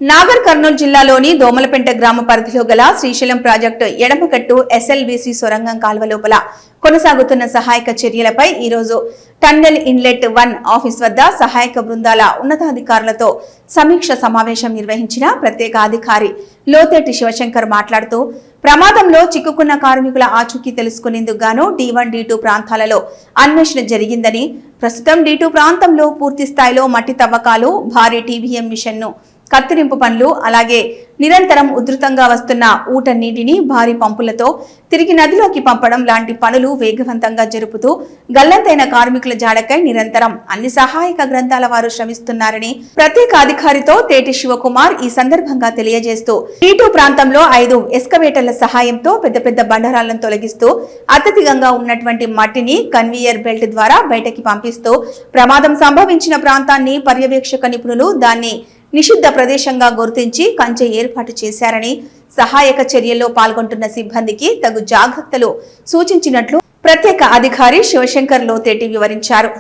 నాగర్ కర్నూలు జిల్లాలోని దోమలపెంట గ్రామ పరిధిలో గల శ్రీశైలం ప్రాజెక్టు ఎడమగట్టు ఎస్ఎల్బీసీ సొరంగం కాల్వ లోపల కొనసాగుతున్న సహాయక చర్యలపై ఈ రోజు టన్నెల్ ఇన్లెట్ 1 ఆఫీస్ వద్ద సహాయక బృందాల ఉన్నతాధికారులతో సమీక్ష సమావేశం నిర్వహించిన ప్రత్యేక అధికారి లోతేటి శివశంకర్ మాట్లాడుతూ ప్రమాదంలో చిక్కుకున్న కార్మికుల ఆచూకీ తెలుసుకునేందుకు గాను D1, D2 ప్రాంతాలలో అన్వేషణ జరిగిందని, ప్రస్తుతం D2 ప్రాంతంలో పూర్తి స్థాయిలో మట్టి తవ్వకాలు, భారీ TBM మిషన్ను కత్తిరింపు పనులు, అలాగే నిరంతరం ఉధృతంగా వస్తున్న ఊట నీటిని భారీ పంపులతో తిరిగి నదిలోకి పంపడం లాంటి పనులు వేగవంతంగా జరుపుతూ గల్లంతైన కార్మికుల జాడకై నిరంతరం అన్ని సహాయక గ్రంథాల వారు శ్రమిస్తున్నారని ప్రత్యేక అధికారితో తేటి శివకుమార్ ఈ సందర్భంగా తెలియజేస్తూ D2 ప్రాంతంలో 5 ఎస్కవేటర్ల సహాయంతో పెద్ద పెద్ద బండరాలను తొలగిస్తూ అత్యధికంగా ఉన్నటువంటి మట్టిని కన్వీయర్ బెల్ట్ ద్వారా బయటకి పంపిస్తూ ప్రమాదం సంభవించిన ప్రాంతాన్ని పర్యవేక్షక నిపుణులు దాన్ని నిషిద్ధ ప్రదేశంగా గుర్తించి కంచె ఏర్పాటు చేశారని, సహాయక చర్యల్లో పాల్గొంటున్న సిబ్బందికి తగు జాగ్రత్తలు సూచించినట్లు ప్రత్యేక అధికారి శివశంకర్ లోతేటి వివరించారు.